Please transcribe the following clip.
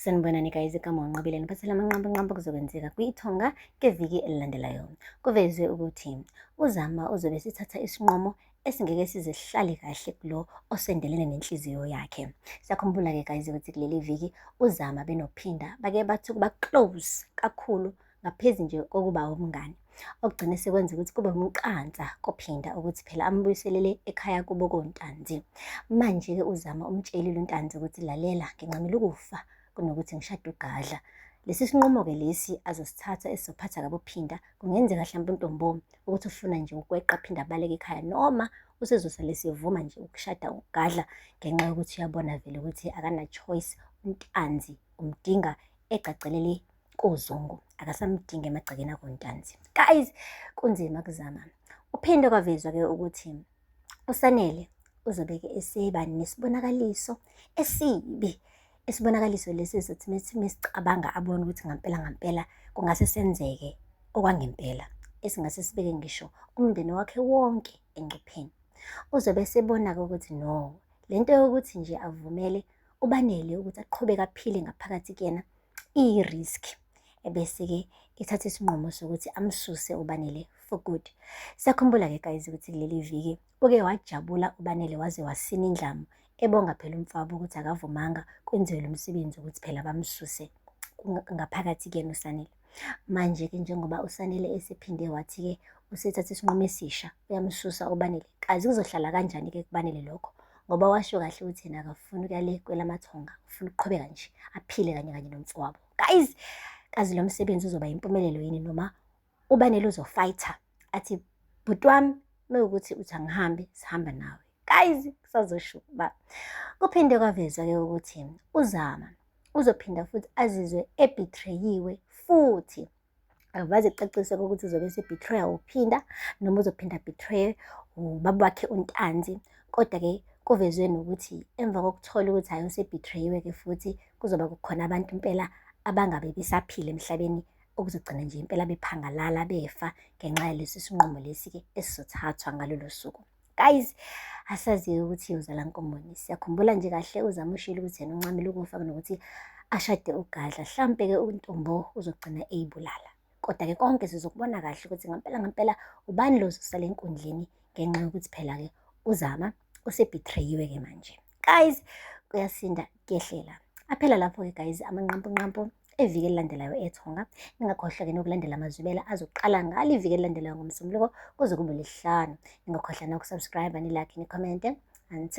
Sanibonani guys, igama unqabile niphathela amanqambo kuzokwenzeka kwiThonga ngeviki elilandelayo. Kuvezwe ukuthi uZama uzobe sithatha isinqumo esingeke size sihlale kahle kulo osendelene nenhliziyo yakhe. Siyakhumbula-ke guys ukuthi kuleli viki uZama benophinda bake bathi kuba close kakhulu ngaphezu nje kokuba umngane. Okugcine sekwenza ukuthi kube umqansa kophinda ukuthi phela ambuyiselele ekhaya kubo koNtanzi. Manje-ke uZama umtshelile uNtanzi ukuthi lalela ngincamela ukufa kunokuthi ngishade uGadla. Lesi sinqumo-ke lesi azosithatha esizophatha kabi uphinda. Kungenzeka mhlawumbe uNtombo ukuthi ufuna nje ukweqa aphinde abaleke ekhaya, noma usezosale sivuma nje ukushada uGadla ngenxa yokuthi uyabona vele ukuthi akana-choice. uNtanzi umdinga egacelele koZungu, akasamdingi emagcekeni akoNtanzi. Guys, kunzima kuZama. Uphinde kwavezwa-ke ukuthi uSanele uzobe-ke eseba nesibonakaliso esibi. Isibonakaliso lesi ezothi mesicabanga abone ukuthi ngampela kungase senzeke okwangempela, esingase sibeke ngisho umndeni wakhe wonke engcupheni. Uzobe esebona-ke ukuthi no, lento yokuthi nje avumele uBanele ukuthi aqhubeke aphile ngaphakathi kuyena iyi-risk. Ebese-ke ethatha isinqumo sokuthi amsuse uBanele for good. Siyakhumbula-ke guys ukuthi kuleli viki uke wajabula uBanele waze wasina indlamu, ebonga phela umfowabo ukuthi akavumanga kwenziwe lo msebenzi ukuthi phela bamsuse ngaphakathi kuyena uSanele. Manje-ke njengoba uSanele esephinde wathi-ke usethatha isinqumo esisha, uyamsusa uBanele. Kazi kuzohlala kanjani-ke kuBanele lokho? Ngoba washo kahle ukuthi yena akafuni ukuyale kwelamathonga, ufuna ukuqhubeka nje aphile kanye nomfowabo. Guys, kazi lo msebenzi uzoba yimpumelelo yini, noma uBanele uzofayitha athi bhuti wami mewukuthi uthi angihambe, sihamba nawe? Guys, kusazosho ba. Kuphinde kwavezwa-ke ukuthi uZama uzophinda futhi azizwe ebithreyiwe futhi. Akuvaze kucaciswe ukuthi uzobe esebithreya uphinda noma uzophinda betray ubaba wakhe uNtanzi. Kodwa-ke kuvezwe nokuthi emva kokuthola ukuthi hayi usebithreyiwe-ke futhi kuzoba kukhona abantu impela abangabe besaphila emhlabeni, okuzogcina nje impela bephangalala befa ngenxa yalesi sinqumo lesi-ke esizothathwa ngalolo suku. Guys, asazi-ke ukuthi uzala Nkomboni. Siyakhumbula nje kahle uZama ushilo ukuthi yena uncamela ukufa kunokuthi ashade uGadla. Mhlampe-ke uNtombo uzogcina eyibulala. Kodwa-ke konke sizokubona kahle ukuthi ngampela ubani lo ozosala enkundleni ngenxa yokuthi phela-ke uZama usebithreyiwe-ke manje. Guys, kuyasinda kuyehlela. Aphela lapho-ke guys amanqampo eviki elilandelayo eThonga. Ningakhohlwa-ke nokulandela amazwibela azoqala ngalo iviki elilandelayo ngoMsombuluko kuze kube uLwesihlanu. Ningakhohlwa nokusubscribe, nilike, nikhomente. Until next